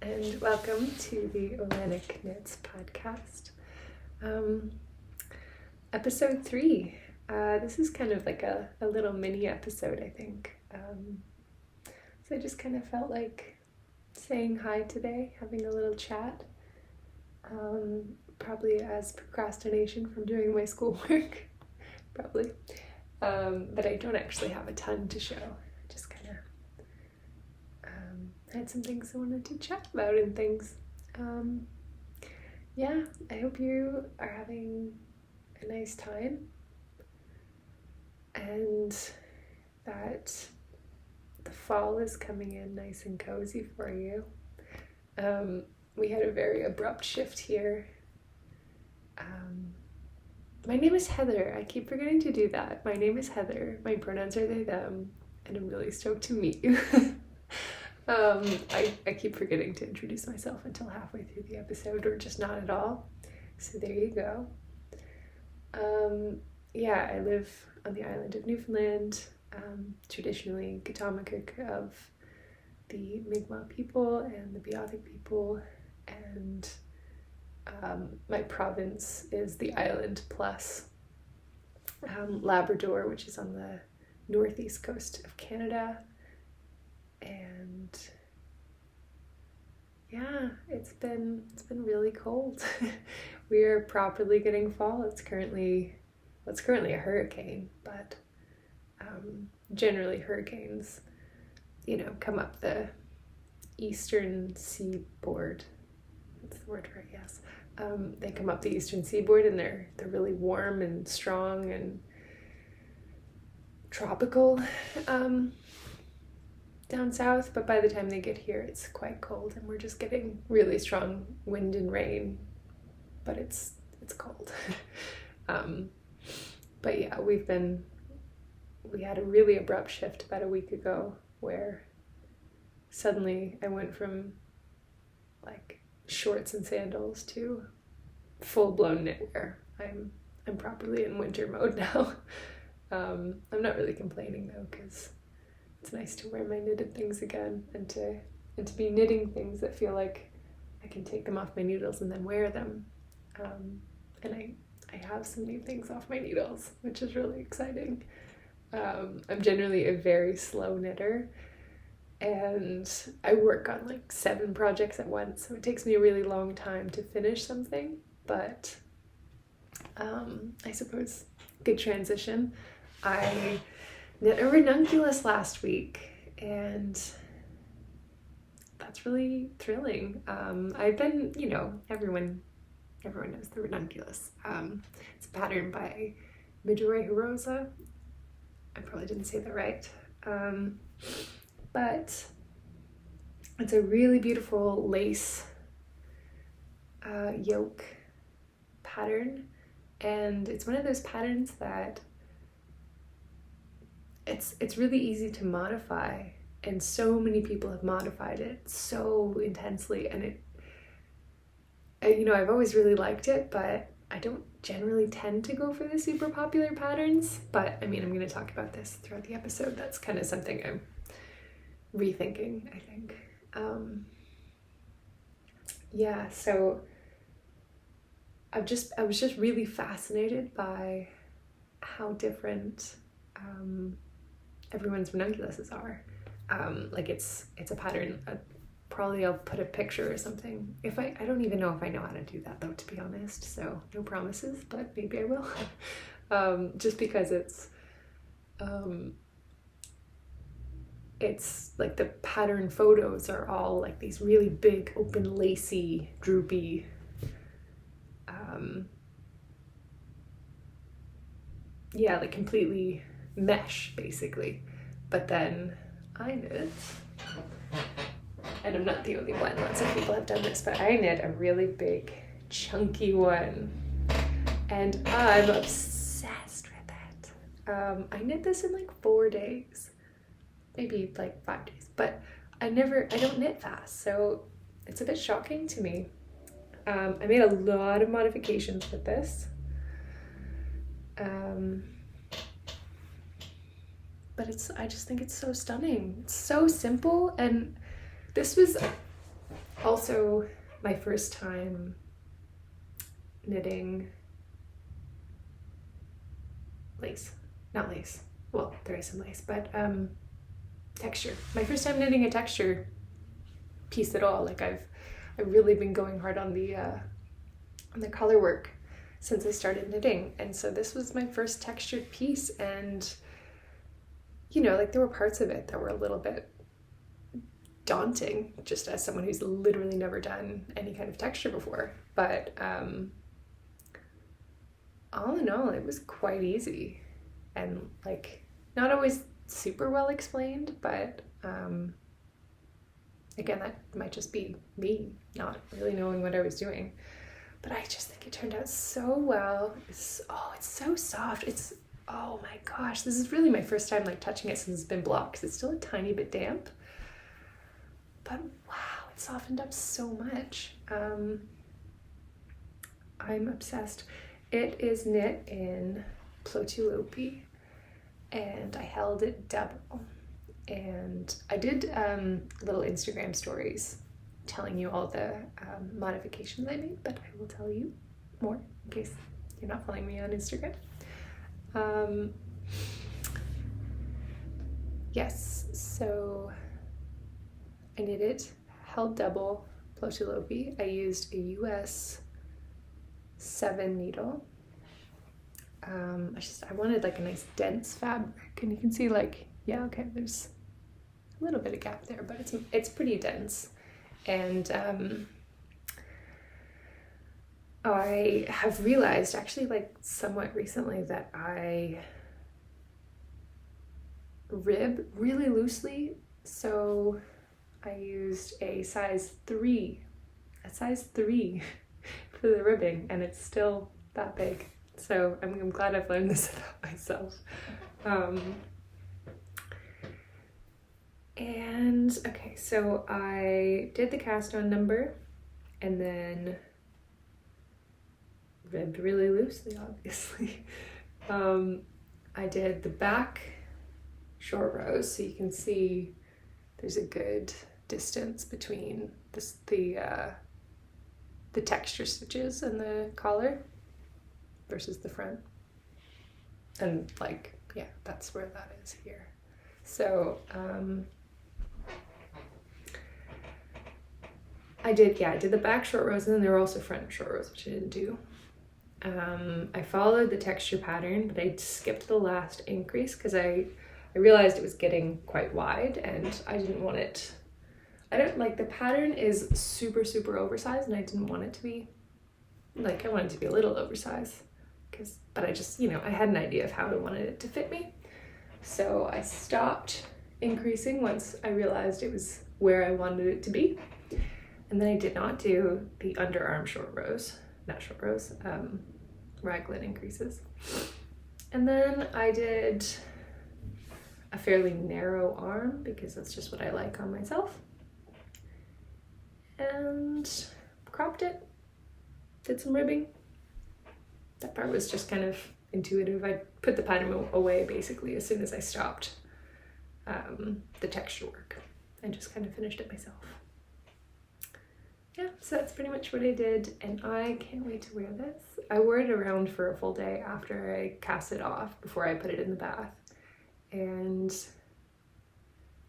and welcome to the oileánach Knits podcast. Episode 3. This is kind of like a little mini episode, I think. So I just kind of felt like saying hi today, having a little chat. Probably as procrastination from doing my schoolwork, probably. But I don't actually have a ton to show. Just kind of had some things I wanted to chat about and things. Yeah, I hope you are having a nice time and that the fall is coming in nice and cozy for you. We had a very abrupt shift here. My name is Heather. I keep forgetting to do that. My name is Heather. My pronouns are they, them, and I'm really stoked to meet you. I keep forgetting to introduce myself until halfway through the episode, or just not at all. So there you go. Yeah, I live on the island of Newfoundland, traditionally Ktaqmkuk of the Mi'kmaq people and the Beothuk people, and my province is the island plus Labrador, which is on the northeast coast of Canada. And yeah, it's been really cold. We are properly getting fall. It's currently a hurricane, but generally hurricanes, come up the eastern seaboard. That's the word for it, yes. They come up the eastern seaboard and they're really warm and strong and tropical down south, but by the time they get here it's quite cold and we're just getting really strong wind and rain, but it's cold. But yeah, we had a really abrupt shift about a week ago where suddenly I went from like shorts and sandals to full-blown knitwear. I'm properly in winter mode now. I'm not really complaining though, because it's nice to wear my knitted things again and to be knitting things that feel like I can take them off my needles and then wear them. And I have some new things off my needles, which is really exciting. I'm generally a very slow knitter, and I work on like 7 projects at once, so it takes me a really long time to finish something, but I suppose good transition. I knit a Ranunculus last week, and that's really thrilling. I've been, everyone knows the Ranunculus. It's a pattern by Midori Hirose. I probably didn't say that right. But it's a really beautiful lace yoke pattern, and it's one of those patterns that it's really easy to modify, and so many people have modified it so intensely, and I've always really liked it, but I don't generally tend to go for the super popular patterns. But I'm going to talk about this throughout the episode. That's kind of something I'm rethinking, I think. Yeah, so I was just really fascinated by how different everyone's ranunculuses are. Like it's a pattern. Probably I'll put a picture or something. If I don't even know if I know how to do that though, to be honest. So no promises, but maybe I will. Just because it's like the pattern photos are all like these really big, open, lacy, droopy, like completely mesh basically. But then I knit, and I'm not the only one, lots of people have done this, but I knit a really big, chunky one, and I'm obsessed with it. I knit this in like 4 days, maybe like 5 days, but I don't knit fast, so it's a bit shocking to me. I made a lot of modifications with this, but I just think it's so stunning. It's so simple, and this was Also, my first time knitting lace, not lace, well, there is some lace, but texture. My first time knitting a texture piece at all. Like I've really been going hard on the color work since I started knitting, and so this was my first textured piece, and you know, like there were parts of it that were a little bit daunting, just as someone who's literally never done any kind of texture before, but all in all, it was quite easy, and like not always super well explained, but again, that might just be me not really knowing what I was doing. But I just think it turned out so well. It's so soft. Oh my gosh, this is really my first time like touching it since it's been blocked, because it's still a tiny bit damp. But wow, it softened up so much. I'm obsessed. It is knit in Plotulopi, and I held it double. And I did little Instagram stories telling you all the modifications I made, but I will tell you more in case you're not following me on Instagram. Yes, so I knitted, held double Plotulopi. I used a US 7 needle. I wanted like a nice dense fabric, and you can see like, yeah, okay, there's a little bit of gap there, but it's pretty dense. And I have realized actually like somewhat recently that I rib really loosely, so I used a size 3 for the ribbing, and it's still that big. So I'm glad I've learned this about myself. And okay, so I did the cast on number and then ribbed really loosely, obviously. I did the back short rows, so you can see there's a good distance between the texture stitches and the collar versus the front. And like, yeah, that's where that is here. So I did the back short rows, and then there were also front short rows, which I didn't do. I followed the texture pattern, but I skipped the last increase because I realized it was getting quite wide, and I didn't want it. I don't like, the pattern is super, super oversized, and I didn't want it to be like, I wanted it to be a little oversized, but I just, you know, I had an idea of how I wanted it to fit me. So I stopped increasing once I realized it was where I wanted it to be. And then I did not do the underarm short rows, not short rows, raglan increases. And then I did a fairly narrow arm because that's just what I like on myself. And cropped it, did some ribbing. That part was just kind of intuitive. I put the pattern away basically as soon as I stopped the texture work and just kind of finished it myself. Yeah, so that's pretty much what I did, and I can't wait to wear this. I wore it around for a full day after I cast it off before I put it in the bath, and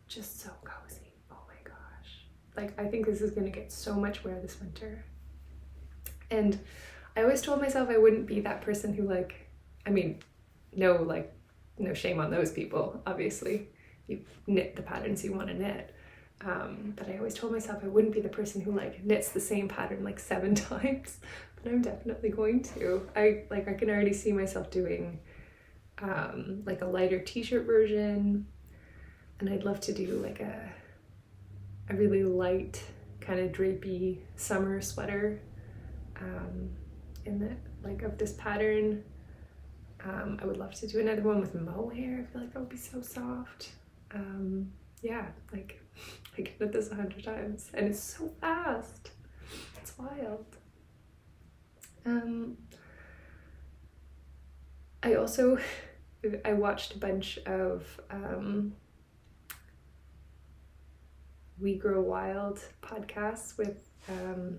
just so cozy. Oh my gosh. Like, I think this is gonna get so much wear this winter. And I always told myself I wouldn't be that person who like, I mean, no shame on those people, obviously. You knit the patterns you want to knit. But I always told myself I wouldn't be the person who like knits the same pattern like 7 times, but I'm definitely going to. I can already see myself doing like a lighter t-shirt version, and I'd love to do like a really light kind of drapey summer sweater in the like of this pattern. I would love to do another one with mohair. I feel like that would be so soft. Yeah, like I can knit this 100 times, and it's so fast. It's wild. I watched a bunch of We Grow Wild podcast with, oh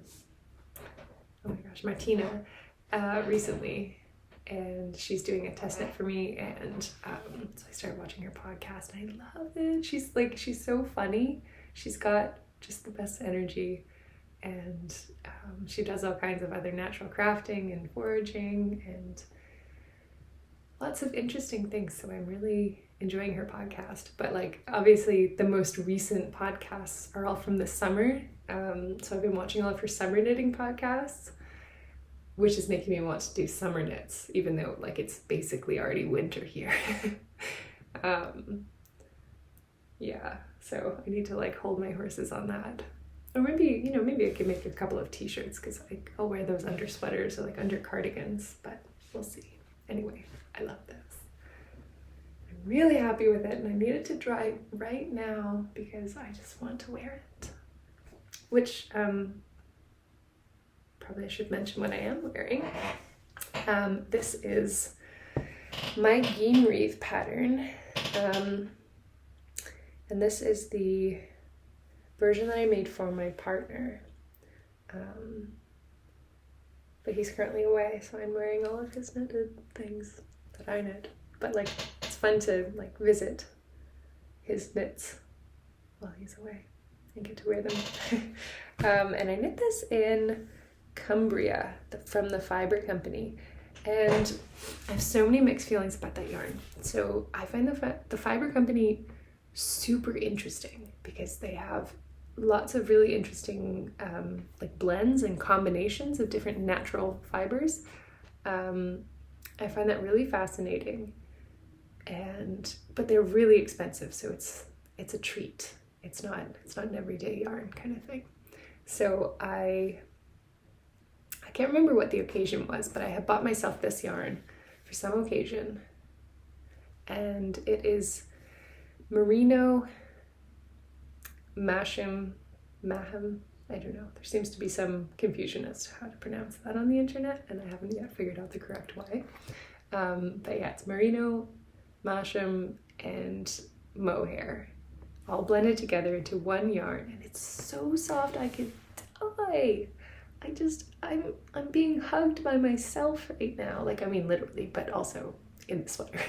my gosh, Martina recently. And she's doing a test knit for me. And so I started watching her podcast and I love it. She's so funny. She's got just the best energy. And she does all kinds of other natural crafting and foraging and lots of interesting things. So I'm really enjoying her podcast. But like, obviously the most recent podcasts are all from the summer. So I've been watching all of her summer knitting podcasts, which is making me want to do summer knits, even though like it's basically already winter here. Yeah, so I need to like hold my horses on that. Or maybe, maybe I could make a couple of t-shirts because like I'll wear those under sweaters or like under cardigans, but we'll see. Anyway, I love this. I'm really happy with it and I need it to dry right now because I just want to wear it. Which, probably I should mention what I am wearing. This is my Geen Wreath pattern. And this is the version that I made for my partner. But he's currently away, so I'm wearing all of his knitted things that I knit. But like, it's fun to like visit his knits while he's away and get to wear them. And I knit this in Cumbria from the Fiber Company. And I have so many mixed feelings about that yarn. So I find the Fiber Company super interesting because they have lots of really interesting like blends and combinations of different natural fibers. I find that really fascinating, but they're really expensive, so it's a treat. It's not an everyday yarn kind of thing. So I can't remember what the occasion was, but I had bought myself this yarn for some occasion, and it is Merino Maham, I don't know. There seems to be some confusion as to how to pronounce that on the internet, and I haven't yet figured out the correct way. But yeah, it's Merino, Maham, and mohair, all blended together into one yarn, and it's so soft I could die. I'm being hugged by myself right now. Like, I mean, literally, but also in the sweater.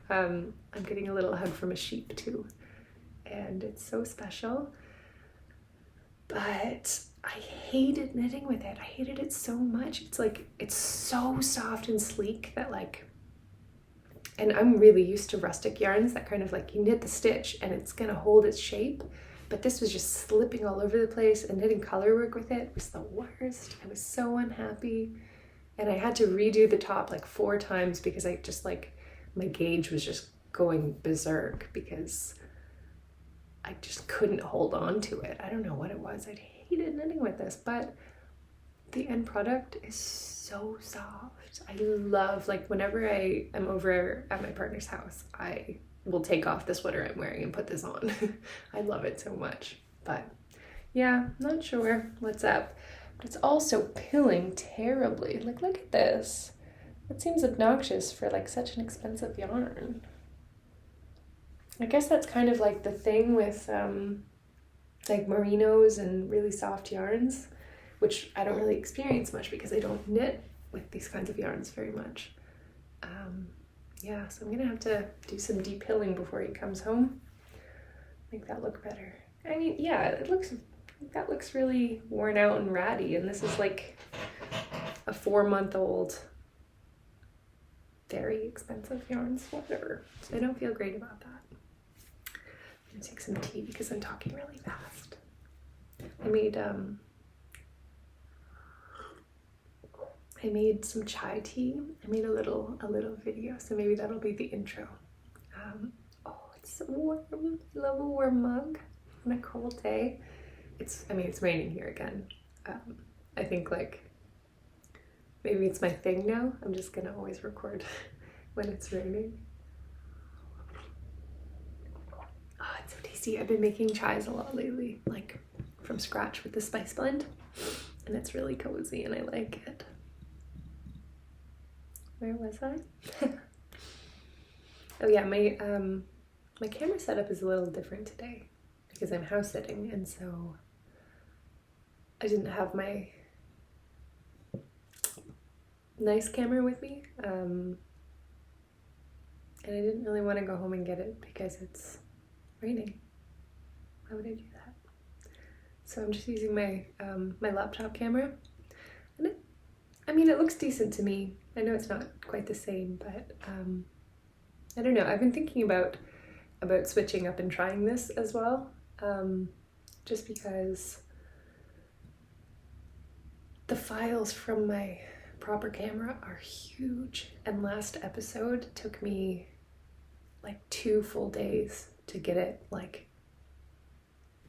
I'm getting a little hug from a sheep too, and it's so special. But I hated knitting with it. I hated it so much. It's like, it's so soft and sleek that like, and I'm really used to rustic yarns that kind of like you knit the stitch and it's gonna hold its shape. But this was just slipping all over the place, and knitting color work with it was the worst. I was so unhappy. And I had to redo the top like 4 times because I just like, my gauge was just going berserk because I just couldn't hold on to it. I don't know what it was. I hated knitting with this, but the end product is so soft. I love, like whenever I am over at my partner's house, I will take off the sweater I'm wearing and put this on. I love it so much. But yeah, not sure what's up. But it's also pilling terribly. Like, look at this. It seems obnoxious for like such an expensive yarn. I guess that's kind of like the thing with like merinos and really soft yarns, which I don't really experience much because I don't knit with these kinds of yarns very much. Yeah, so I'm gonna have to do some depilling before he comes home. Make that look better. I mean, yeah, that looks really worn out and ratty, and this is like a 4-month-old, very expensive yarn sweater. So I don't feel great about that. I'm gonna take some tea because I'm talking really fast. I made some chai tea. I made a little video, so maybe that'll be the intro. Oh, it's so warm. I love a warm mug on a cold day. It's raining here again. I think like maybe it's my thing now. I'm just gonna always record when it's raining. Oh, it's so tasty. I've been making chais a lot lately, like from scratch with the spice blend, and it's really cozy and I like it. Where was I? Oh yeah, my camera setup is a little different today because I'm house sitting, and so I didn't have my nice camera with me, and I didn't really want to go home and get it because it's raining. Why would I do that? So I'm just using my my laptop camera, and it looks decent to me. I know it's not quite the same, but I don't know. I've been thinking about switching up and trying this as well, just because the files from my proper camera are huge, and last episode took me like 2 full days to get it like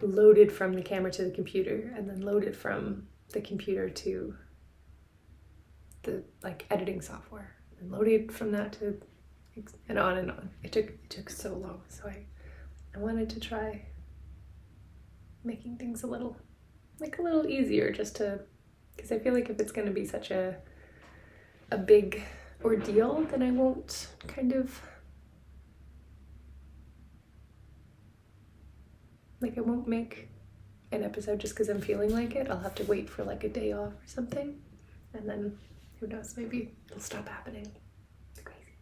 loaded from the camera to the computer, and then loaded from the computer to the like editing software, and loaded from that to, and on and on. It took so long, so I wanted to try making things a little easier, just to, because I feel like if it's going to be such a big ordeal, then I won't kind of like, I won't make an episode just because I'm feeling like it. I'll have to wait for like a day off or something, and then who knows, maybe it'll stop happening. It's crazy.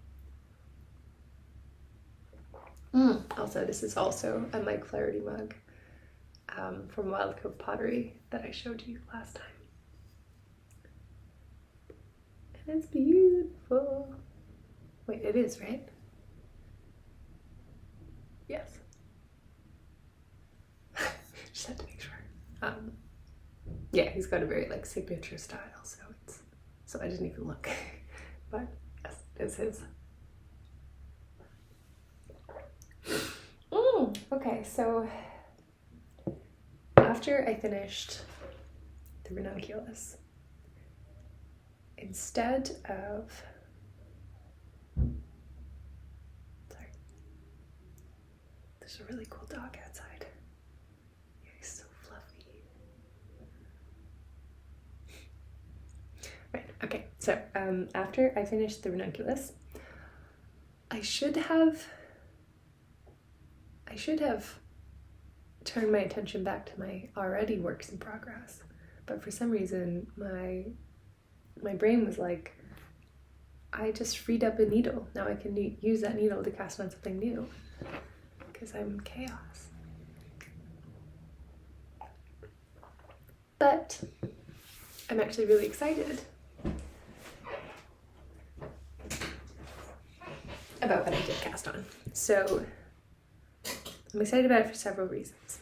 Also, this is also a My Clarity mug from Wild Cove Pottery that I showed you last time. And it's beautiful. Wait, it is, right? Yes. Just had to make sure. Yeah, he's got a very like signature style, so I didn't even look. But yes, it's his. Okay, so after I finished the Ranunculus, instead of, sorry, there's a really cool dog outside. Yeah, he's so fluffy. Right, okay, so after I finished the Ranunculus, I should have turned my attention back to my already works in progress, but for some reason my brain was like, I just freed up a needle. Now I can use that needle to cast on something new, because I'm chaos. But I'm actually really excited about what I did cast on. So I'm excited about it for several reasons.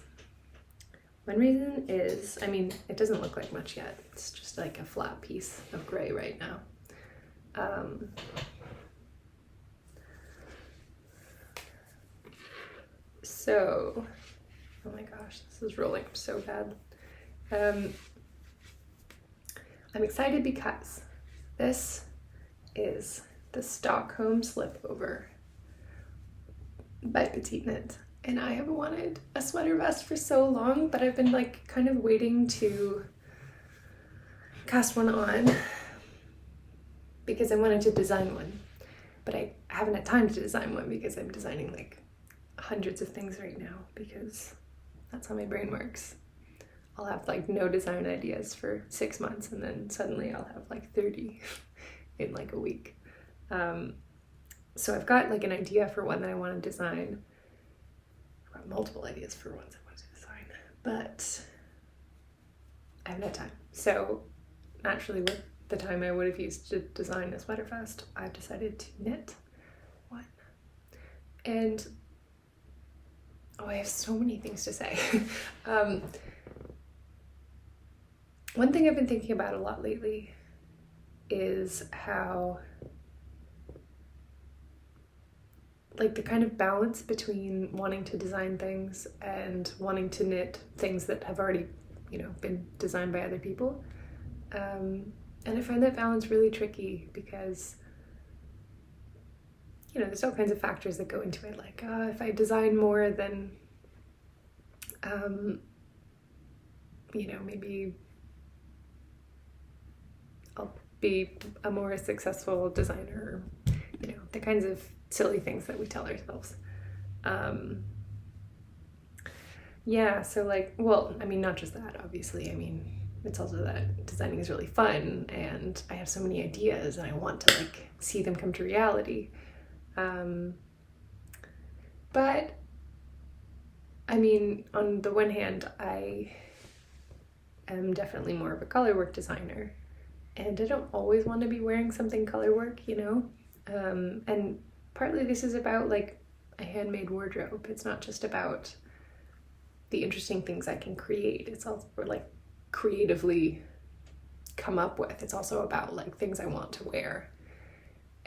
One reason is, it doesn't look like much yet. It's just like a flat piece of gray right now. So, oh my gosh, this is rolling up so bad. I'm excited because this is the Stockholm Slipover by Petite. And I have wanted a sweater vest for so long, but I've been like kind of waiting to cast one on because I wanted to design one, but I haven't had time to design one because I'm designing like hundreds of things right now, because that's how my brain works. I'll have like no design ideas for 6 months, and then suddenly I'll have like 30 in like a week. So I've got like an idea for one that I want to design. I've got multiple ideas for ones I want to design, but I haven't had time. So naturally, with the time I would have used to design a sweater vest, I've decided to knit one. And I have so many things to say. One thing I've been thinking about a lot lately is how, like, the kind of balance between wanting to design things and wanting to knit things that have already, been designed by other people. And I find that balance really tricky because, there's all kinds of factors that go into it. Like, if I design more, then, maybe I'll be a more successful designer, the kinds of silly things that we tell ourselves. Yeah, so like, well, I mean, not just that, obviously. I mean, it's also that designing is really fun and I have so many ideas and I want to like see them come to reality. But I mean, on the one hand, I am definitely more of a colorwork designer and I don't always want to be wearing something colorwork, you know? And partly this is about like a handmade wardrobe. It's not just about the interesting things I can create. It's also like creatively come up with. It's also about like things I want to wear.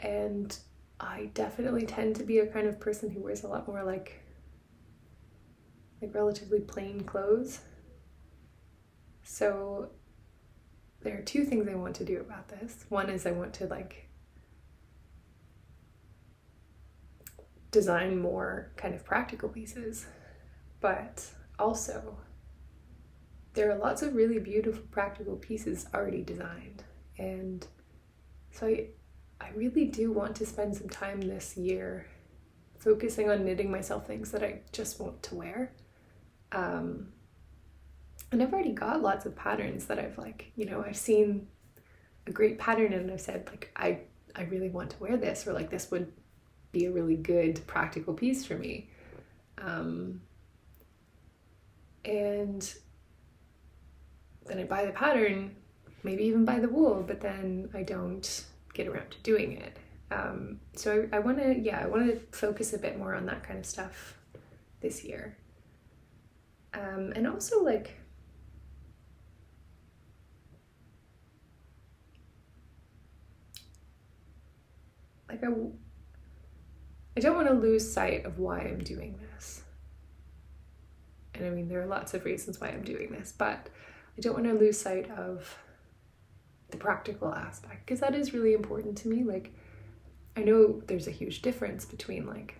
And I definitely tend to be a kind of person who wears a lot more like relatively plain clothes. So there are two things I want to do about this. One is I want to like design more kind of practical pieces, but also there are lots of really beautiful practical pieces already designed. And so I really do want to spend some time this year focusing on knitting myself things that I just want to wear. And I've already got lots of patterns that I've like, you know, I've seen a great pattern and I've said like, I really want to wear this, or like this would be a really good practical piece for me. And then I buy the pattern, maybe even buy the wool, but then I don't get around to doing it. So I want to focus a bit more on that kind of stuff this year. And also like, I don't want to lose sight of why I'm doing this. And I mean, there are lots of reasons why I'm doing this, but I don't want to lose sight of the practical aspect, because that is really important to me. Like, I know there's a huge difference between like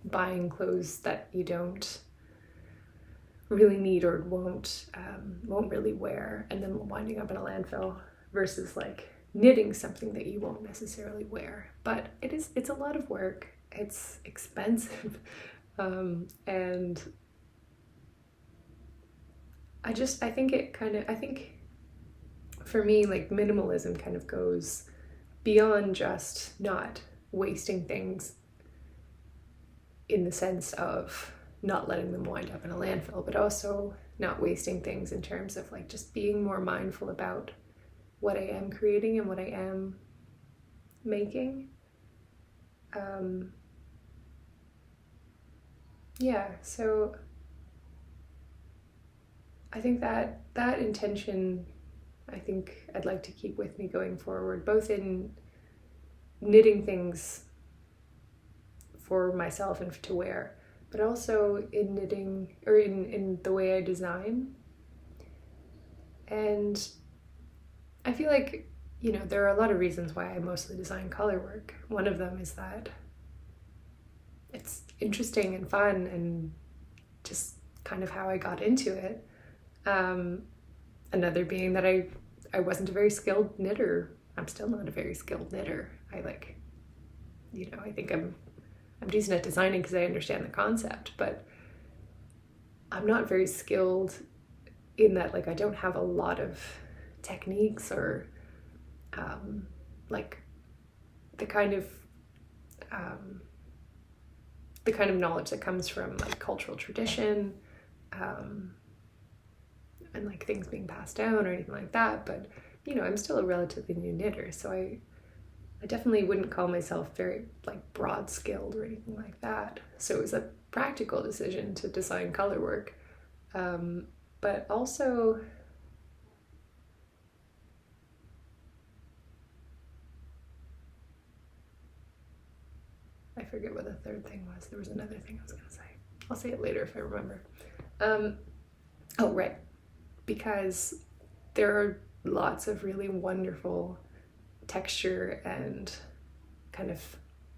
buying clothes that you don't really need or won't really wear and then winding up in a landfill versus like knitting something that you won't necessarily wear. But it's a lot of work, it's expensive, and I think for me, like minimalism kind of goes beyond just not wasting things in the sense of not letting them wind up in a landfill, but also not wasting things in terms of like just being more mindful about what I am creating and what I am making. So I think that intention, I think I'd like to keep with me going forward, both in knitting things for myself and to wear, but also in knitting or in the way I design. And I feel like, you know, there are a lot of reasons why I mostly design color work. One of them is that it's interesting and fun and just kind of how I got into it. Another being that I wasn't a very skilled knitter. I'm still not a very skilled knitter. I think I'm decent at designing because I understand the concept, but I'm not very skilled in that, like, I don't have a lot of techniques or like the kind of knowledge that comes from like cultural tradition, and like things being passed down or anything like that. But you know, I'm still a relatively new knitter, so I definitely wouldn't call myself very like broad skilled or anything like that. So it was a practical decision to design color work, but also I forget what the third thing was. There was another thing I was gonna say. I'll say it later if I remember. Oh, right. Because there are lots of really wonderful texture and kind of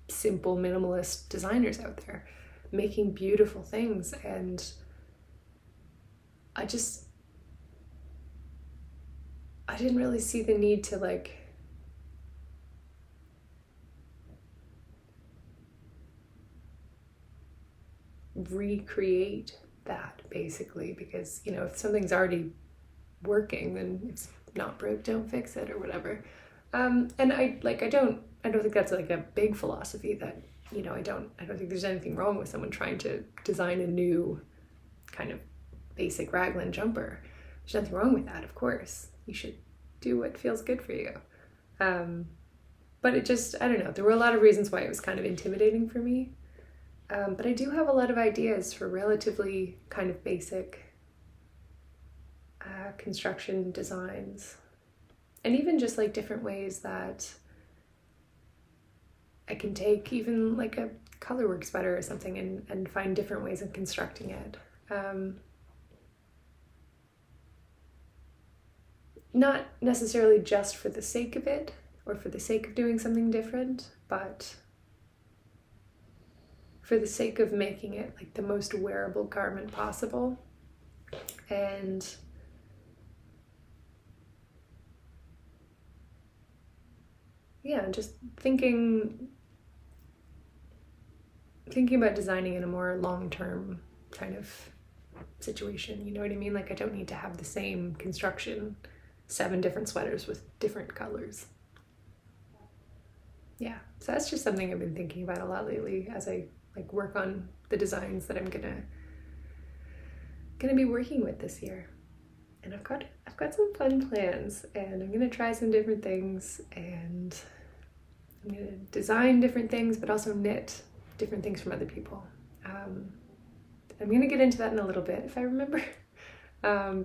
simple minimalist designers out there making beautiful things, and I didn't really see the need to like recreate that, basically, because, you know, if something's already working, then it's not broke, don't fix it, or whatever. And I don't think that's like a big philosophy that, you know, I don't think there's anything wrong with someone trying to design a new kind of basic raglan jumper. There's nothing wrong with that, of course. You should do what feels good for you. But it just, I don't know, there were a lot of reasons why it was kind of intimidating for me. But I do have a lot of ideas for relatively kind of basic construction designs. And even just like different ways that I can take even like a colorwork sweater or something and find different ways of constructing it. Not necessarily just for the sake of it or for the sake of doing something different, but for the sake of making it like the most wearable garment possible. And yeah, just thinking about designing in a more long-term kind of situation, you know what I mean? Like, I don't need to have the same construction, 7 different sweaters with different colors. Yeah, so that's just something I've been thinking about a lot lately as I like work on the designs that I'm gonna be working with this year. And I've got some fun plans, and I'm gonna try some different things, and I'm gonna design different things, but also knit different things from other people. I'm gonna get into that in a little bit if I remember,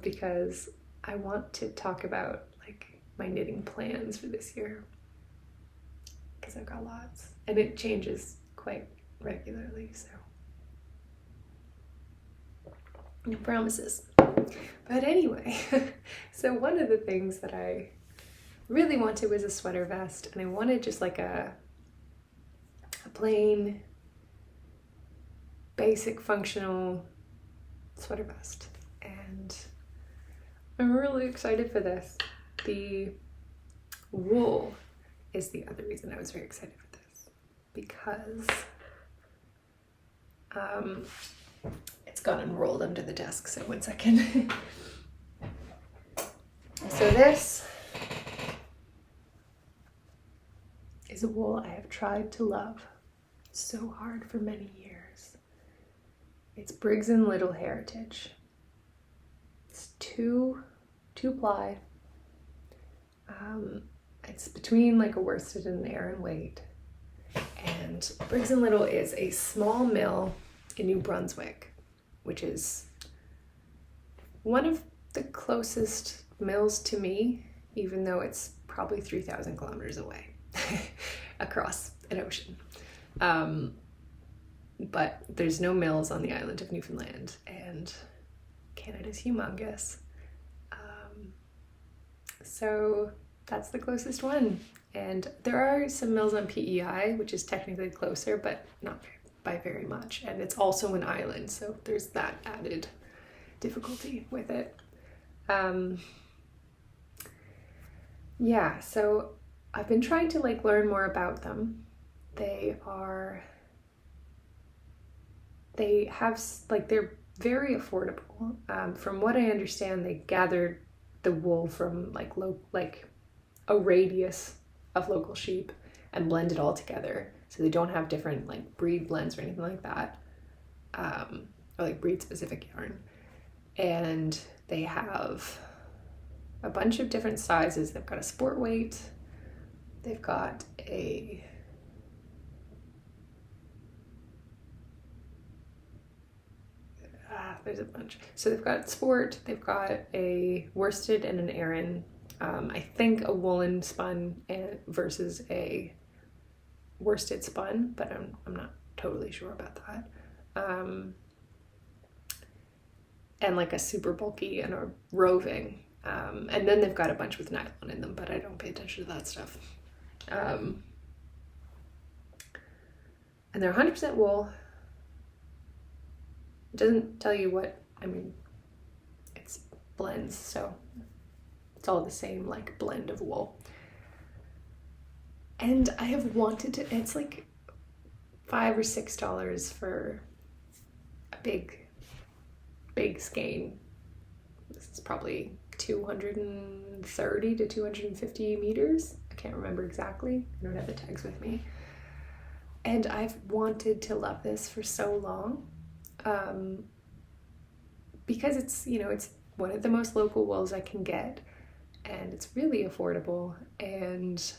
because I want to talk about like my knitting plans for this year, because I've got lots, and it changes quite regularly, so no promises. But anyway, so one of the things that I really wanted was a sweater vest, and I wanted just like a plain, basic, functional sweater vest. And I'm really excited for this. The wool is the other reason I was very excited for this, because it's gone and rolled under the desk, so one second. So this is a wool I have tried to love so hard for many years. It's Briggs and Little Heritage. It's two ply. It's between like a worsted and an Aran weight. And Briggs and Little is a small mill in New Brunswick, which is one of the closest mills to me, even though it's probably 3,000 kilometers away across an ocean. But there's no mills on the island of Newfoundland, and Canada's humongous. So that's the closest one. And there are some mills on PEI, which is technically closer, but not by very much. And it's also an island, so there's that added difficulty with it. Yeah, so I've been trying to like learn more about them. They're very affordable. From what I understand, they gathered the wool from like a radius of local sheep and blend it all together, so they don't have different like breed blends or anything like that, or like breed specific yarn. And they have a bunch of different sizes. They've got a sport weight, they've got there's a bunch. So they've got sport, they've got a worsted and an Aran. I think a woolen spun versus a worsted spun, but I'm not totally sure about that. And like a super bulky and a roving. And then they've got a bunch with nylon in them, but I don't pay attention to that stuff. And they're 100% wool. It doesn't tell you what, it's blends, so it's all the same like blend of wool. And I have wanted to, it's like $5 or $6 for a big big skein. This is probably 230 to 250 meters. I can't remember exactly. I don't have the tags with me. And I've wanted to love this for so long, because it's, you know, it's one of the most local wools I can get, and it's really affordable, and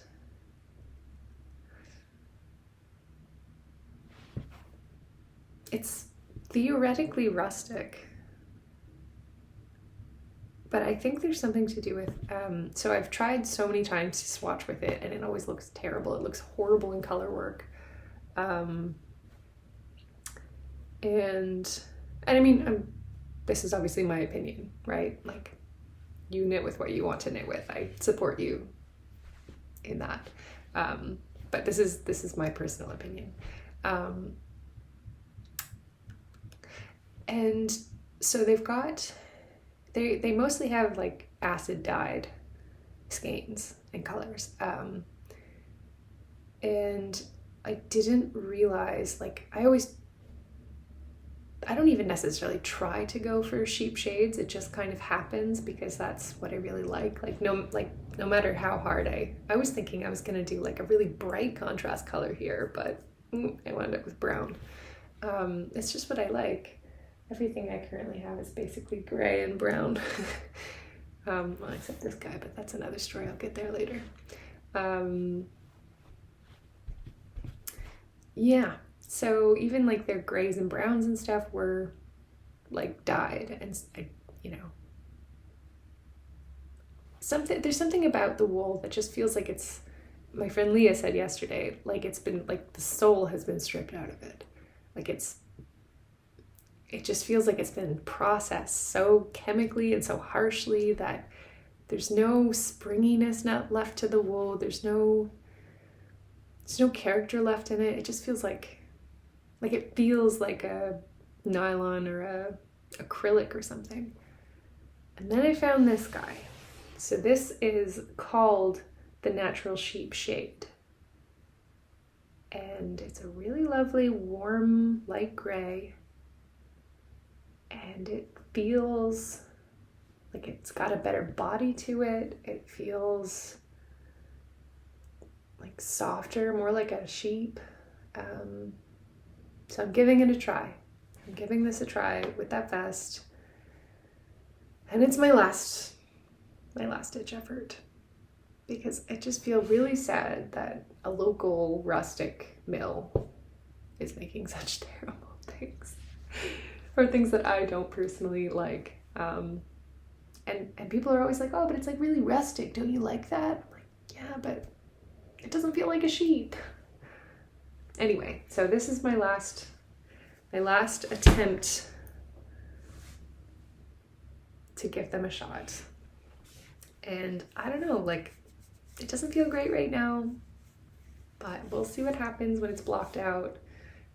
it's theoretically rustic. But I think there's something to do with, so I've tried so many times to swatch with it, and it always looks terrible. It looks horrible in color work. And I mean, this is obviously my opinion, right? Like, you knit with what you want to knit with. I support you in that. But this is my personal opinion. And so they've got, they mostly have like acid dyed skeins and colors. And I didn't realize, like, I don't even necessarily try to go for sheep shades. It just kind of happens because that's what I really like. Like no matter how hard I was thinking I was gonna do like a really bright contrast color here, but I wound up with brown. It's just what I like. Everything I currently have is basically gray and brown. Well, except this guy, but that's another story. I'll get there later. Yeah, so even like their grays and browns and stuff were like dyed, and you know, there's something about the wool that just feels like it's, my friend Leah said yesterday, like it's been, like the soul has been stripped out of it. Like it just feels like it's been processed so chemically and so harshly that there's no springiness not left to the wool. There's no character left in it. It just feels like it feels like a nylon or a acrylic or something. And then I found this guy. So this is called the Natural Sheep Shade. And it's a really lovely warm light gray. And it feels like it's got a better body to it. It feels like softer, more like a sheep. So I'm giving it a try. I'm giving this a try with that vest. And it's my last ditch effort, because I just feel really sad that a local rustic mill is making such terrible things, or things that I don't personally like. And people are always like, oh, but it's like really rustic. Don't you like that? I'm like, yeah, but it doesn't feel like a sheep. Anyway, so this is my last attempt to give them a shot. And I don't know, like, it doesn't feel great right now, but we'll see what happens when it's blocked out.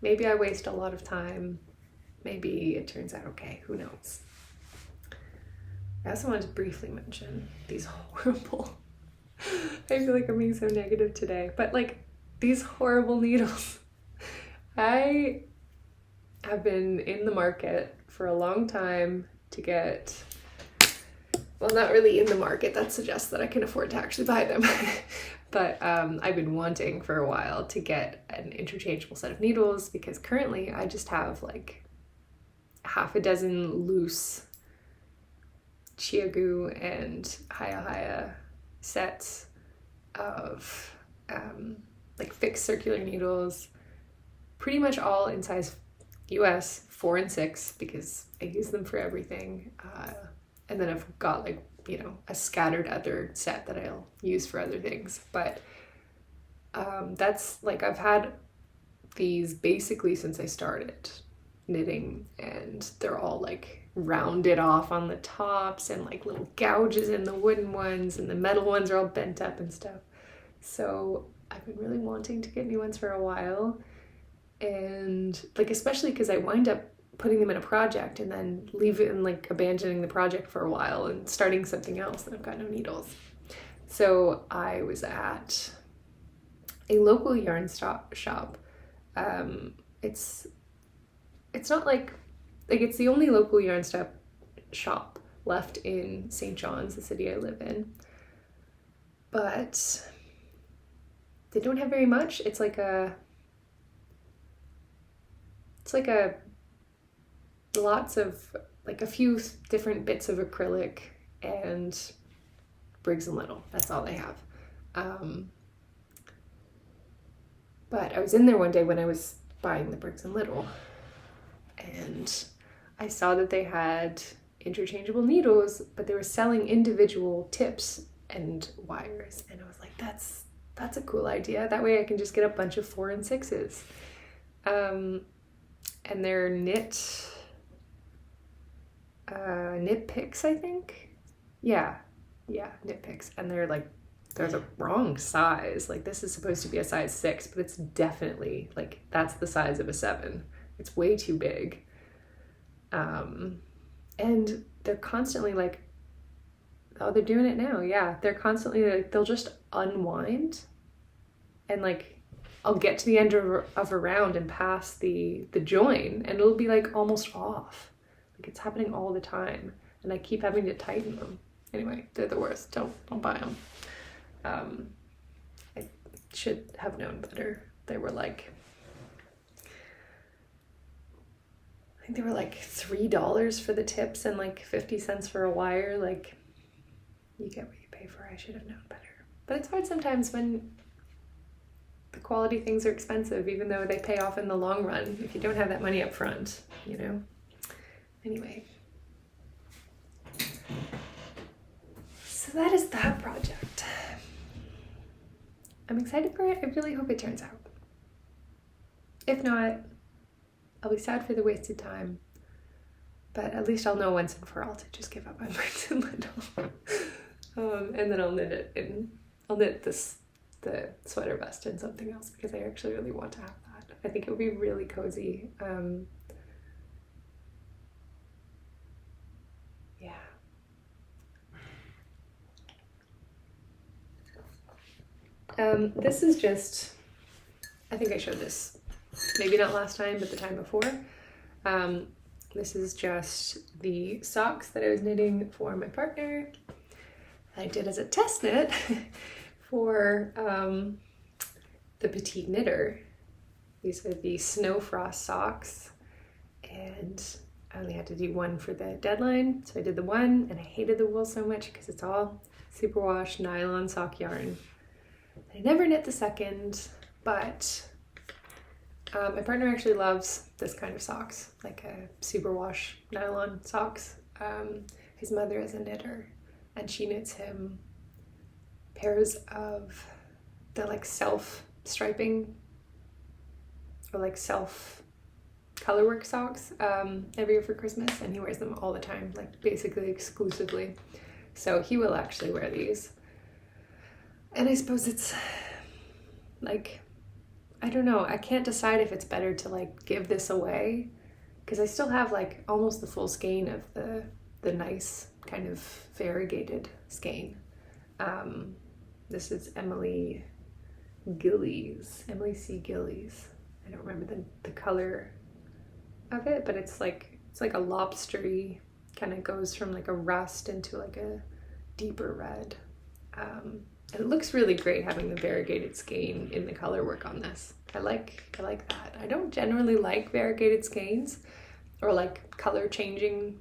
Maybe I waste a lot of time. Maybe it turns out okay. Who knows? I also wanted to briefly mention these horrible, I feel like I'm being so negative today, but like these horrible needles. I have been in the market for a long time to get, well, not really in the market, that suggests that I can afford to actually buy them. But I've been wanting for a while to get an interchangeable set of needles, because currently I just have like half a dozen loose Chiagu and Haya sets of like fixed circular needles, pretty much all in size US 4 and 6, because I use them for everything. And then I've got like, you know, a scattered other set that I'll use for other things. But that's like, I've had these basically since I started knitting, and they're all like rounded off on the tops and like little gouges in the wooden ones, and the metal ones are all bent up and stuff. So I've been really wanting to get new ones for a while, and like especially because I wind up putting them in a project and then like abandoning the project for a while and starting something else, and I've got no needles. So I was at a local yarn shop. It's not like like, it's the only local yarn shop left in St. John's, the city I live in. But they don't have very much. It's like lots of, like, a few different bits of acrylic and Briggs and Little. That's all they have. But I was in there one day when I was buying the Briggs and Little, and I saw that they had interchangeable needles, but they were selling individual tips and wires, and I was like, that's a cool idea. That way I can just get a bunch of 4 and 6s. And they're knit picks, I think. Yeah, knit picks, and they're the wrong size. Like, this is supposed to be a size 6, but it's definitely, like, that's the size of a 7. It's way too big. And they're constantly like, oh, they're doing it now. Yeah, they're constantly like, they'll just unwind, and like, I'll get to the end of a round and pass the join, and it'll be like almost off. Like, it's happening all the time, and I keep having to tighten them. Anyway, they're the worst. Don't buy them. I should have known better. They were like, I think they were like $3 for the tips and like 50 cents for a wire. Like, you get what you pay for. I should have known better. But it's hard sometimes when the quality things are expensive, even though they pay off in the long run, if you don't have that money up front, you know? Anyway. So that is that project. I'm excited for it. I really hope it turns out. If not, I'll be sad for the wasted time, but at least I'll know once and for all to just give up on Briggs and Little. And then I'll knit the sweater vest in something else, because I actually really want to have that. I think it would be really cozy. This is just, I think I showed this, maybe not last time, but the time before. This is just the socks that I was knitting for my partner. I did as a test knit for the Petite knitter. These are the Snofrost socks, and I only had to do one for the deadline, so I did the one, and I hated the wool so much because it's all superwash nylon sock yarn. I never knit the second, but my partner actually loves this kind of socks, like a superwash nylon socks. His mother is a knitter, and she knits him pairs of the like self striping or like self colorwork socks every year for Christmas, and he wears them all the time, like basically exclusively. So he will actually wear these. And I suppose it's like, I don't know, I can't decide if it's better to like give this away, because I still have like almost the full skein of the nice kind of variegated skein. This is Emily C. Gillies. I don't remember the color of it, but it's like a lobstery, kind of goes from like a rust into like a deeper red. And it looks really great having the variegated skein in the color work on this. I like that. I don't generally like variegated skeins or like color changing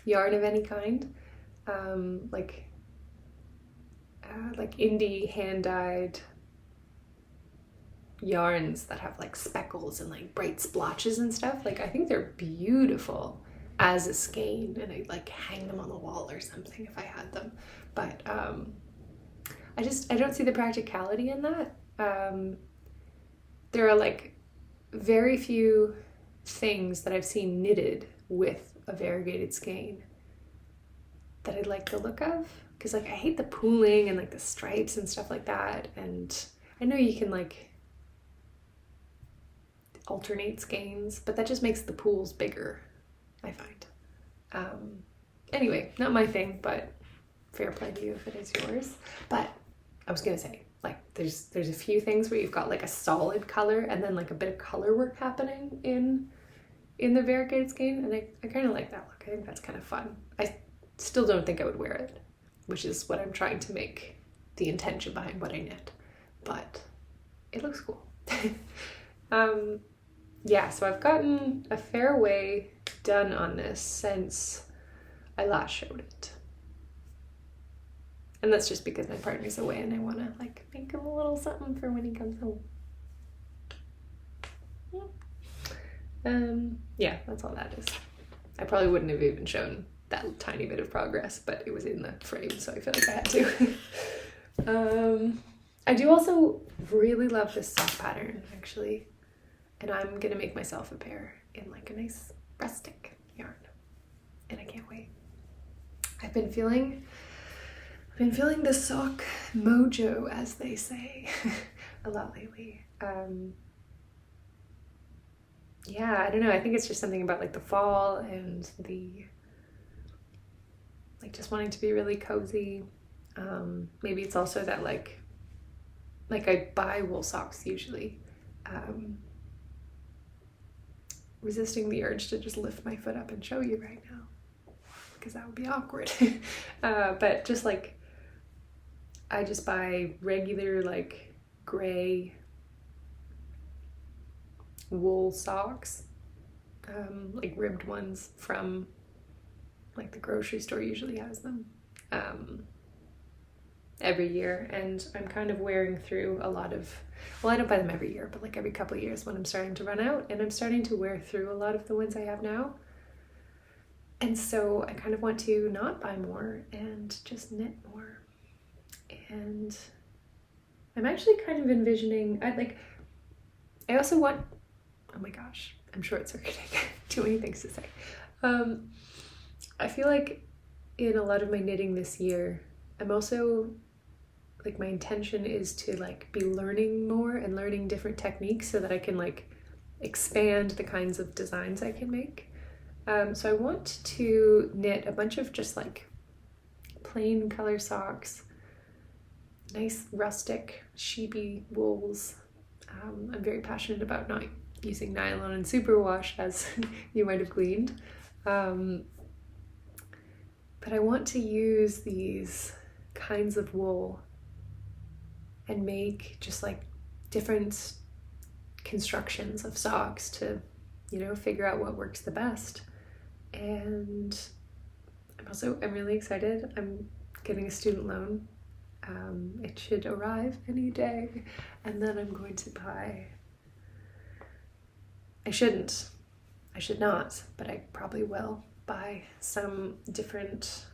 yarn of any kind. Like indie hand-dyed yarns that have like speckles and like bright splotches and stuff. Like, I think they're beautiful as a skein, and I'd like hang them on the wall or something if I had them. But I don't see the practicality in that. There are like very few things that I've seen knitted with a variegated skein that I like the look of, because like I hate the pooling and like the stripes and stuff like that, and I know you can like alternate skeins, but that just makes the pools bigger, I find. Anyway, not my thing, but fair play to you if it is yours. But I was gonna say, like, there's a few things where you've got like a solid color and then like a bit of color work happening in in the variegated skein, and I kind of like that look. I think that's kind of fun. I still don't think I would wear it, which is what I'm trying to make the intention behind what I knit, but it looks cool. Yeah, so I've gotten a fair way done on this since I last showed it. And that's just because my partner's away and I want to like make him a little something for when he comes home. Yeah, that's all that is. I probably wouldn't have even shown that tiny bit of progress, but it was in the frame, so I feel like I had to. I do also really love this sock pattern, actually. And I'm gonna make myself a pair in like a nice rustic yarn. And I can't wait. I've been feeling the sock mojo, as they say, a lot lately. Yeah, I don't know. I think it's just something about like the fall and the like just wanting to be really cozy. Maybe it's also that like I buy wool socks usually. Resisting the urge to just lift my foot up and show you right now, because that would be awkward. But just like, I just buy regular like gray wool socks, like ribbed ones from like the grocery store usually has them, every year, and I'm kind of wearing through a lot of, well, I don't buy them every year, but like every couple of years when I'm starting to run out, and I'm starting to wear through a lot of the ones I have now. And so I kind of want to not buy more and just knit more. And I'm actually kind of envisioning, I also want, oh my gosh, I'm short circuiting. Too many things to say. I feel like in a lot of my knitting this year, I'm also, like, my intention is to like be learning more and learning different techniques so that I can like expand the kinds of designs I can make. So I want to knit a bunch of just like plain color socks, nice rustic sheepy wools. I'm very passionate about not using nylon and superwash, as you might have gleaned. But I want to use these kinds of wool and make just like different constructions of socks to, you know, figure out what works the best. And I'm really excited. I'm getting a student loan. It should arrive any day, and then I'm going to buy, I should not, but I probably will buy some different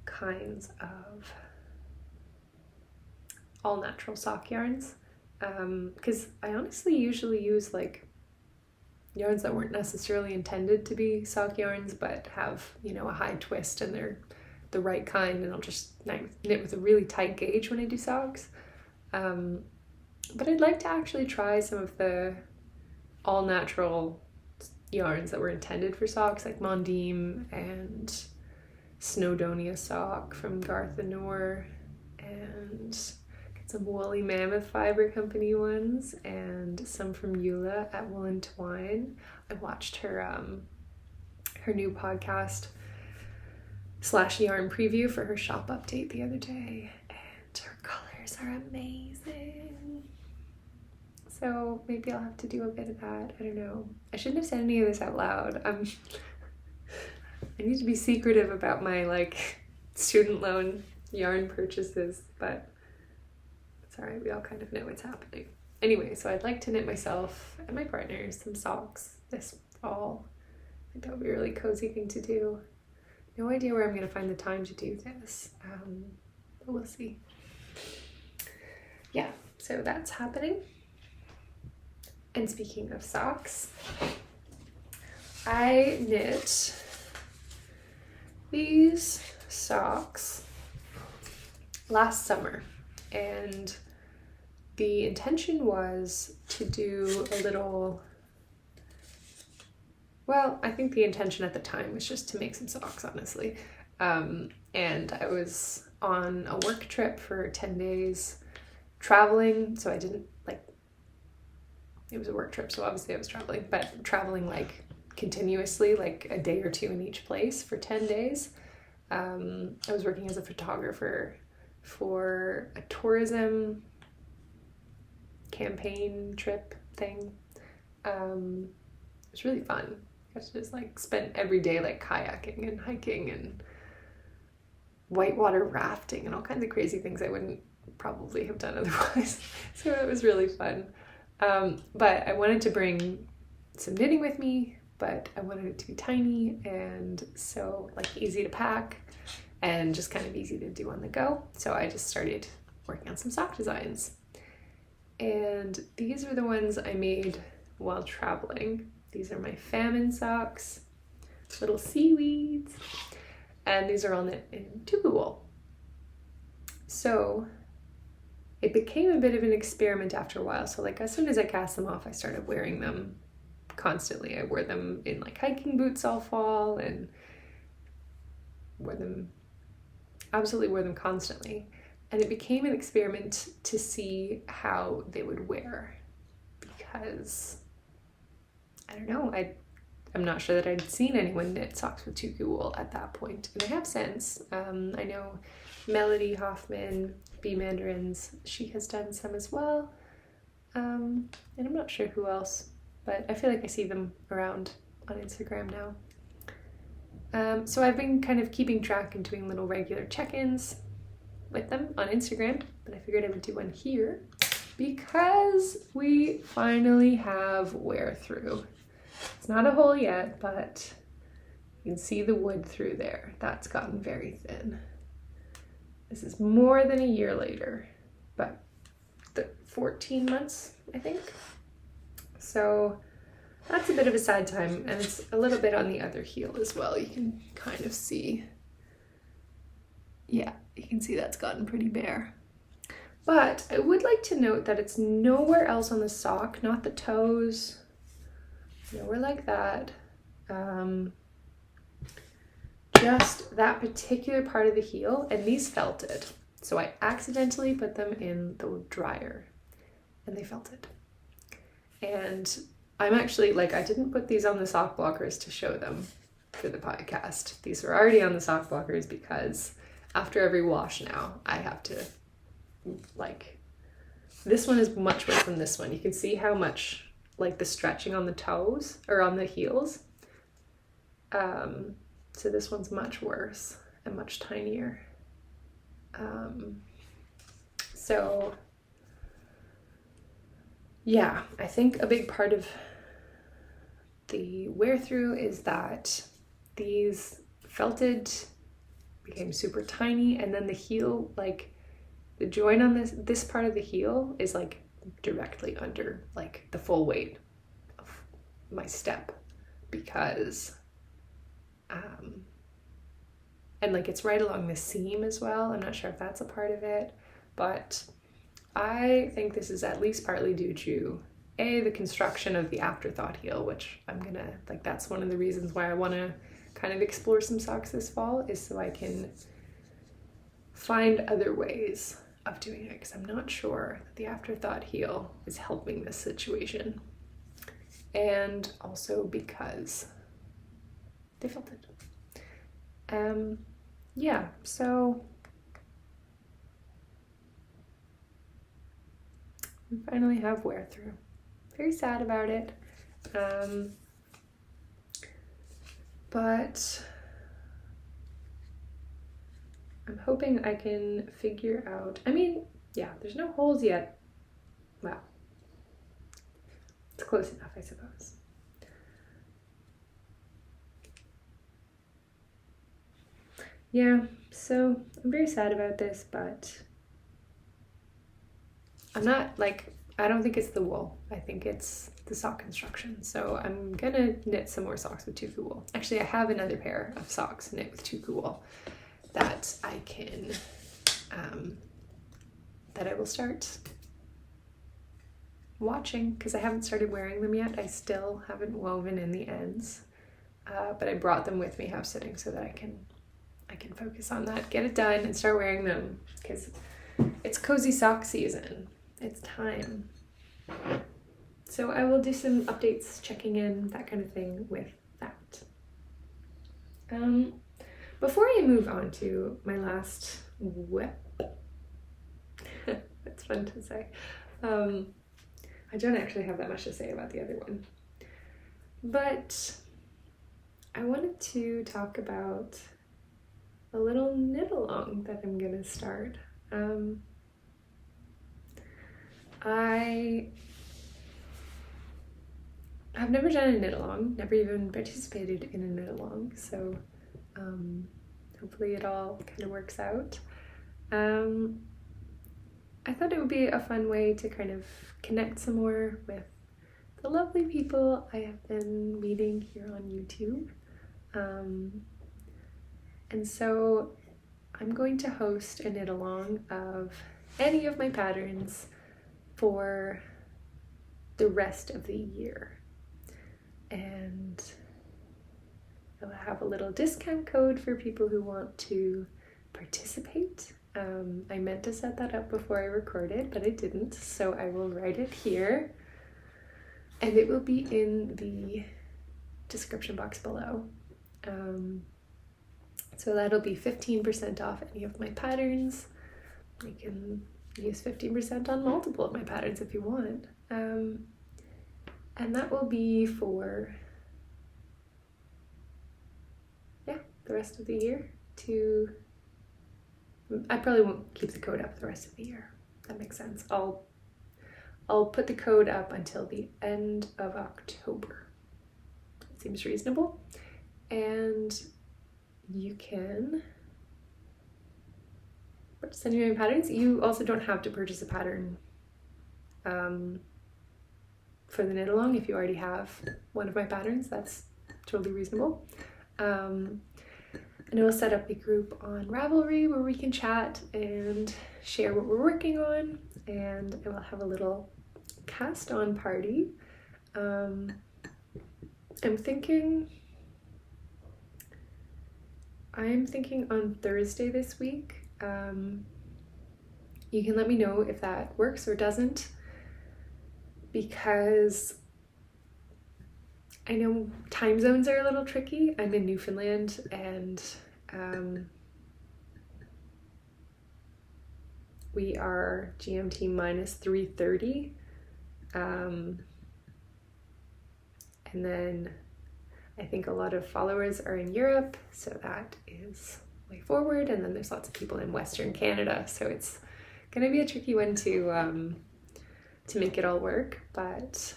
kinds of all natural sock yarns, because I honestly usually use like yarns that weren't necessarily intended to be sock yarns but have, you know, a high twist and they're the right kind, and I'll just knit with a really tight gauge when I do socks. But I'd like to actually try some of the all natural yarns that were intended for socks, like Mondim and Snowdonia sock from Garth and Noor, and get some Woolly Mammoth Fiber Company ones, and some from Eula at Wool and Twine. I watched her new podcast / yarn preview for her shop update the other day, and her colors are amazing. So maybe I'll have to do a bit of that. I don't know. I shouldn't have said any of this out loud. I need to be secretive about my like student loan yarn purchases, but it's all right. We all kind of know what's happening. Anyway, so I'd like to knit myself and my partner some socks this fall. I think that would be a really cozy thing to do. No idea where I'm going to find the time to do this, but we'll see. Yeah, so that's happening. And speaking of socks, I knit these socks last summer, and the intention was to do a little, well, I think the intention at the time was just to make some socks, honestly. And I was on a work trip for 10 days traveling, so I didn't it was a work trip, so obviously I was traveling, but traveling like continuously, like a day or two in each place for 10 days. I was working as a photographer for a tourism campaign trip thing. It was really fun. I got to just like spend every day like kayaking and hiking and whitewater rafting and all kinds of crazy things I wouldn't probably have done otherwise. So it was really fun. But I wanted to bring some knitting with me, but I wanted it to be tiny and so like easy to pack and just kind of easy to do on the go. So I just started working on some sock designs. And these are the ones I made while traveling. These are my famine socks, little seaweeds, and these are all knit in Tukuwool. So it became a bit of an experiment after a while. So like as soon as I cast them off, I started wearing them constantly. I wore them in like hiking boots all fall and absolutely wore them constantly. And it became an experiment to see how they would wear, because I don't know, I'm not sure that I'd seen anyone knit socks with Tukuwool at that point, and I have since. I know Melody Hoffman, Bee Mandarins, she has done some as well, and I'm not sure who else, but I feel like I see them around on Instagram now. So I've been kind of keeping track and doing little regular check-ins with them on Instagram, but I figured I would do one here because we finally have wear through. It's not a hole yet, but you can see the wood through there. That's gotten very thin. This is more than a year later, but 14 months, I think. So that's a bit of a sad time, and it's a little bit on the other heel as well. You can kind of see, yeah, you can see that's gotten pretty bare. But I would like to note that it's nowhere else on the sock, not the toes, nowhere like that. Just that particular part of the heel, and these felted. So I accidentally put them in the dryer and they felted. And I'm actually like, I didn't put these on the sock blockers to show them for the podcast. These were already on the sock blockers because after every wash now, I have to like, this one is much worse than this one. You can see how much like the stretching on the toes or on the heels. So this one's much worse and much tinier. So yeah, I think a big part of the wear through is that these felted, became super tiny, and then the heel, like the joint on this part of the heel is like directly under like the full weight of my step, because and like it's right along the seam as well. I'm not sure if that's a part of it, but I think this is at least partly due to the construction of the afterthought heel, which I'm gonna, like, that's one of the reasons why I want to kind of explore some socks this fall, is so I can find other ways of doing it, because I'm not sure that the afterthought heel is helping this situation, and also because they felted. Yeah, so we finally have wear through. Very sad about it, but I'm hoping I can figure out, I mean, yeah, there's no holes yet. Wow. It's close enough, I suppose. Yeah, so I'm very sad about this, but I'm not, like, I don't think it's the wool. I think it's the sock construction. So I'm gonna knit some more socks with Tukuwool. Actually, I have another pair of socks knit with Tukuwool that I can, that I will start watching, because I haven't started wearing them yet. I still haven't woven in the ends, but I brought them with me house sitting so that I can focus on that, get it done, and start wearing them, because it's cozy sock season. It's time. So I will do some updates, checking in, that kind of thing with that. Before I move on to my last whip, that's fun to say. I don't actually have that much to say about the other one, but I wanted to talk about a little knit along that I'm gonna start. I've never done a knit along, never even participated in a knit along, so hopefully it all kind of works out. I thought it would be a fun way to kind of connect some more with the lovely people I have been meeting here on YouTube. And so I'm going to host a knit along of any of my patterns for the rest of the year. And I'll have a little discount code for people who want to participate. I meant to set that up before I recorded, but I didn't, so I will write it here. And it will be in the description box below. So that'll be 15% off any of my patterns. You can use 15% on multiple of my patterns if you want. And that will be for, the rest of the year. I probably won't keep the code up the rest of the year. That makes sense. I'll put the code up until the end of October. Seems reasonable. And you can send me my patterns. You also don't have to purchase a pattern for the knit along if you already have one of my patterns. That's totally reasonable. And I will set up a group on Ravelry where we can chat and share what we're working on, and I will have a little cast on party. I'm thinking on Thursday this week. You can let me know if that works or doesn't, because I know time zones are a little tricky. I'm in Newfoundland, and we are GMT minus 3:30. And then I think a lot of followers are in Europe, so that is way forward. And then there's lots of people in Western Canada, so it's gonna be a tricky one to make it all work. But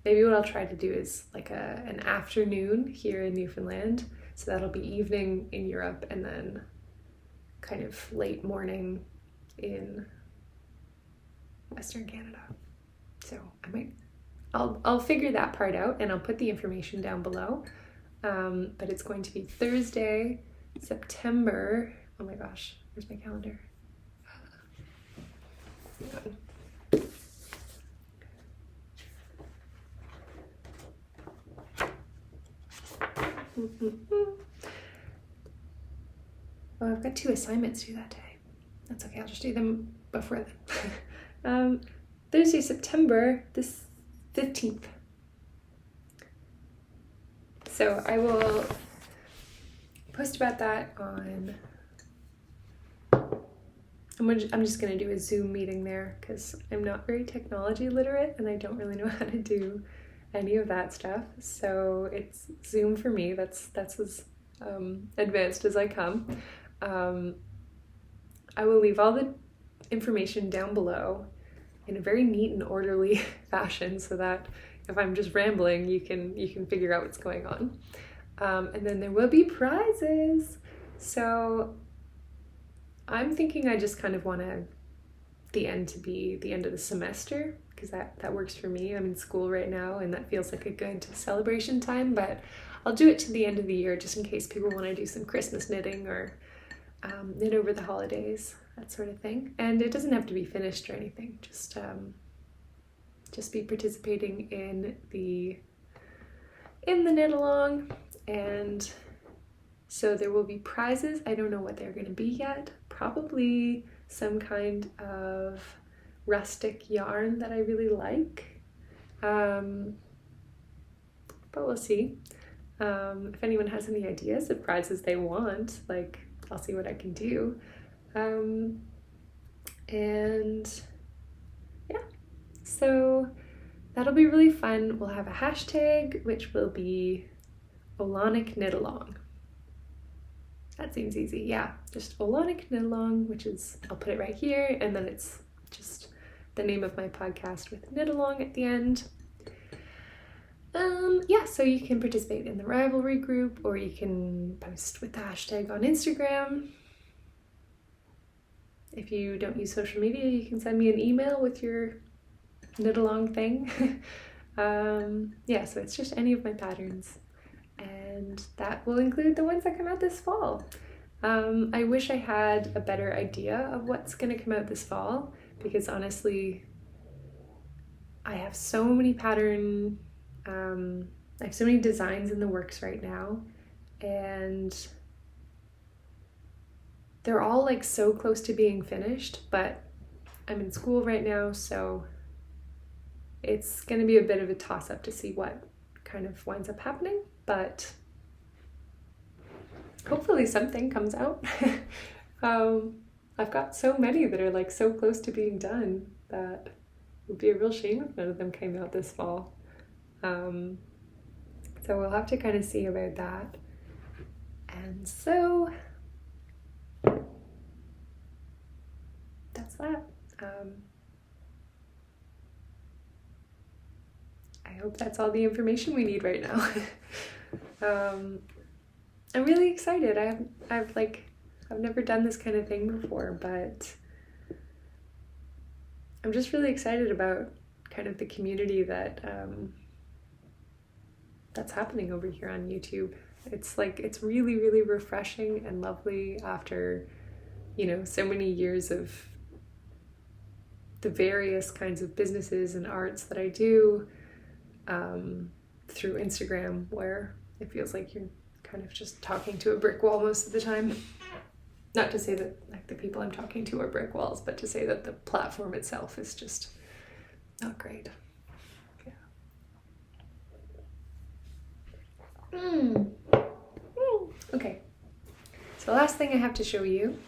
maybe what I'll try to do is like an afternoon here in Newfoundland, so that'll be evening in Europe, and then kind of late morning in Western Canada. So I'll figure that part out, and I'll put the information down below. But it's going to be Thursday, September. Oh my gosh, where's my calendar? Hang on. Well, I've got 2 assignments due that day. That's okay, I'll just do them before then. Thursday, September this 15th. So I will post about that on... I'm just going to do a Zoom meeting there because I'm not very technology literate and I don't really know how to do any of that stuff. So it's Zoom for me. That's as advanced as I come. I will leave all the information down below in a very neat and orderly fashion so that if I'm just rambling, you can figure out what's going on. And then there will be prizes. So I'm thinking I just kind of want the end to be the end of the semester, because that works for me. I'm in school right now and that feels like a good celebration time, but I'll do it to the end of the year just in case people want to do some Christmas knitting or knit over the holidays, that sort of thing. And it doesn't have to be finished or anything, just be participating in the knit along. And so there will be prizes. I don't know what they're going to be yet. Probably some kind of rustic yarn that I really like. But we'll see. If anyone has any ideas of prizes they want, like, I'll see what I can do. And yeah, so that'll be really fun. We'll have a hashtag, which will be oileánach knit along. That seems easy. Yeah, just oileánach knit along, which is, I'll put it right here, and then it's just the name of my podcast with knit along at the end. Yeah, so you can participate in the Ravelry group, or you can post with the hashtag on Instagram. If you don't use social media, you can send me an email with your knit along thing. Yeah, so it's just any of my patterns, and that will include the ones that come out this fall. I wish I had a better idea of what's going to come out this fall, because honestly, I have so many I have so many designs in the works right now, and they're all like so close to being finished, but I'm in school right now, so it's going to be a bit of a toss-up to see what kind of winds up happening, but hopefully something comes out. I've got so many that are like so close to being done that it would be a real shame if none of them came out this fall. So we'll have to kind of see about that. And so that's that. I hope that's all the information we need right now. I'm really excited. I've never done this kind of thing before, but I'm just really excited about kind of the community that that's happening over here on YouTube. It's really, really refreshing and lovely after, so many years of the various kinds of businesses and arts that I do through Instagram, where it feels like you're kind of just talking to a brick wall most of the time. Not to say that like the people I'm talking to are brick walls, but to say that the platform itself is just not great. Okay, so last thing I have to show you.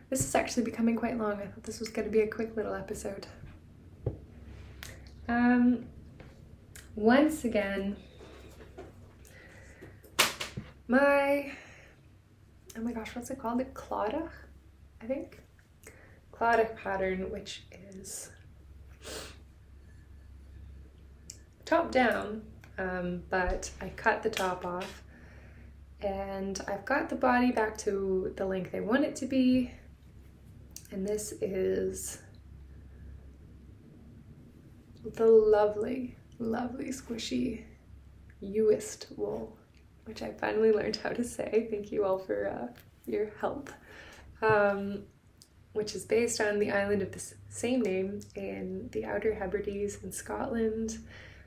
This is actually becoming quite long. I thought this was going to be a quick little episode. Once again, oh my gosh, what's it called? The Cladach, I think. Cladach pattern, which is top down, but I cut the top off, and I've got the body back to the length I want it to be, and this is the lovely, lovely squishy Uist Wool, which I finally learned how to say. Thank you all for your help. Which is based on the island of the same name in the Outer Hebrides in Scotland,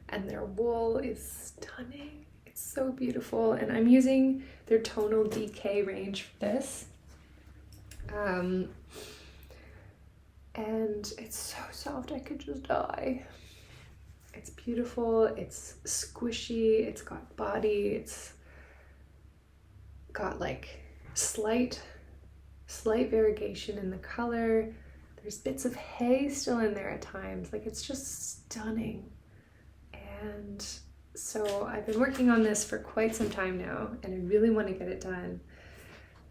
and their wool is stunning. It's so beautiful, and I'm using their tonal DK range for this. And it's so soft, I could just die. It's beautiful, it's squishy, it's got body, it's got like slight variegation in the color. There's bits of hay still in there at times. Like, it's just stunning. And so I've been working on this for quite some time now, and I really want to get it done.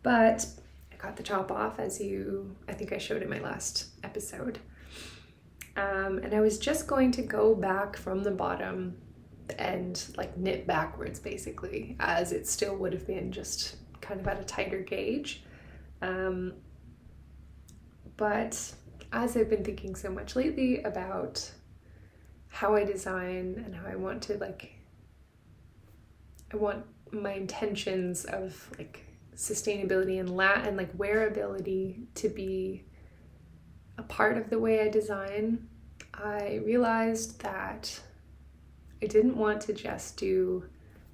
But I got the top off, I think I showed in my last episode. And I was just going to go back from the bottom and like knit backwards basically, as it still would have been just kind of at a tighter gauge. But as I've been thinking so much lately about how I design and how I want to I want my intentions of like sustainability and like wearability to be a part of the way I design, I realized that I didn't want to just do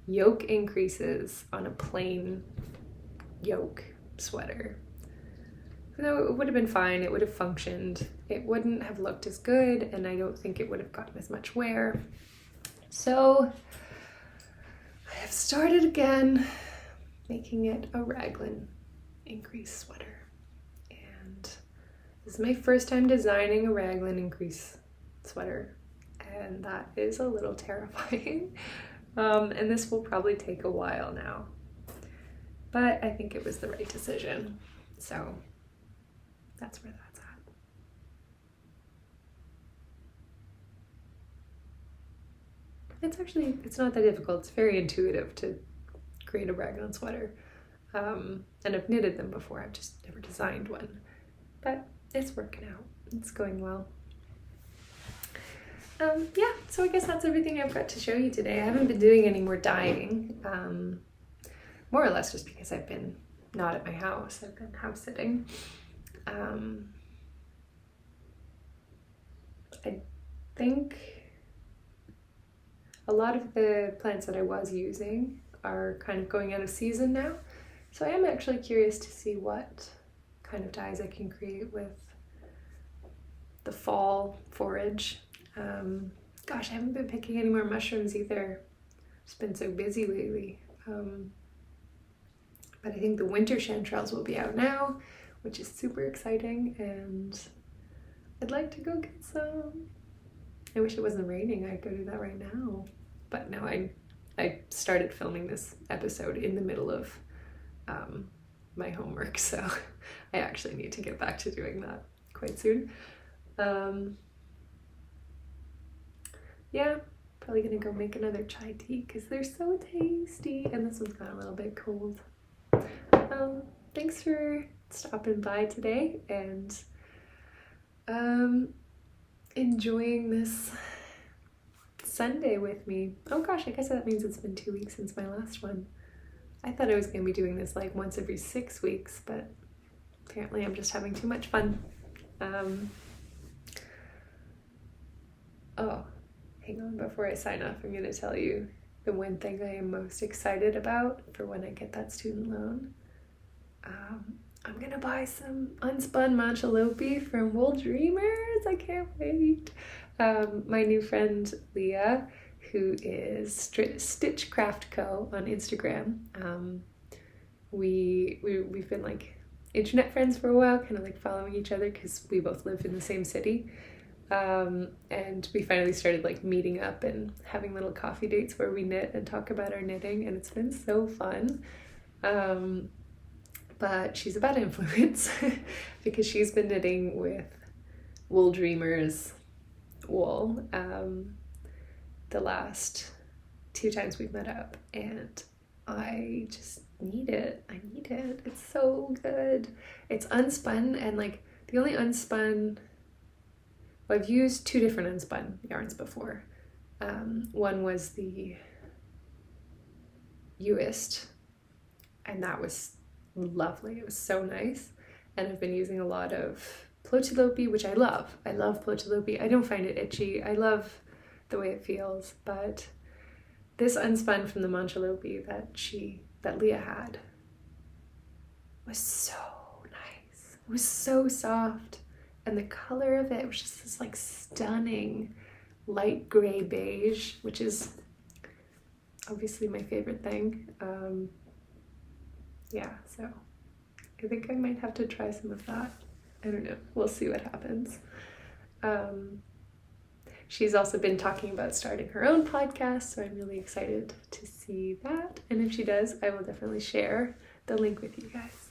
yoke increases on a plain yoke sweater. though it would have been fine, it would have functioned. It wouldn't have looked as good, and I don't think it would have gotten as much wear. So I have started again making it a raglan increase sweater. And this is my first time designing a raglan increase sweater, and that is a little terrifying. And this will probably take a while now, but I think it was the right decision. So that's where that's at. It's not that difficult. It's very intuitive to create a raglan sweater. And I've knitted them before, I've just never designed one. But it's working out. It's going well. Yeah, so I guess that's everything I've got to show you today. I haven't been doing any more dyeing, more or less just because I've been not at my house. I've been house sitting. I think a lot of the plants that I was using are kind of going out of season now. So I am actually curious to see what kind of dyes I can create with the fall forage. Gosh, I haven't been picking any more mushrooms either. Just been so busy lately. But I think the winter chanterelles will be out now, which is super exciting, and I'd like to go get some. I wish it wasn't raining. I'd go do that right now. But no, I started filming this episode in the middle of my homework, so I actually need to get back to doing that quite soon. Yeah, probably gonna go make another chai tea because they're so tasty, and this one's got a little bit cold. Thanks for stopping by today and enjoying this Sunday with me. Oh gosh, I guess that means it's been 2 weeks since my last one. I thought I was going to be doing this like once every 6 weeks, but apparently I'm just having too much fun. Oh, hang on, before I sign off, I'm going to tell you the one thing I am most excited about for when I get that student loan. I'm going to buy some unspun manchalopi from Wool Dreamers. I can't wait. My new friend Leah, who is Stitch Craft Co on Instagram. We've been like internet friends for a while, kind of like following each other because we both live in the same city. And we finally started like meeting up and having little coffee dates where we knit and talk about our knitting, and it's been so fun. But she's a bad influence because she's been knitting with Wool Dreamers wool the last 2 times we've met up, and I just need it. I need it. It's so good. It's unspun, and like the only unspun, well, I've used 2 different unspun yarns before. One was the Uist, and that was lovely. It was so nice. And I've been using a lot of Plotilopi, which I love. I love Plotilopi. I don't find it itchy. I love the way it feels, but this unspun from the Manchalopi that Leah had was so nice. It was so soft, and the color of it was just this like stunning light gray beige, which is obviously my favorite thing. Yeah, so I think I might have to try some of that. I don't know. We'll see what happens. She's also been talking about starting her own podcast, so I'm really excited to see that. And if she does, I will definitely share the link with you guys.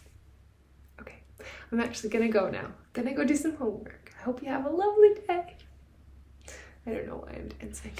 Okay, I'm actually gonna go now. Gonna go do some homework. I hope you have a lovely day. I don't know why I'm dancing.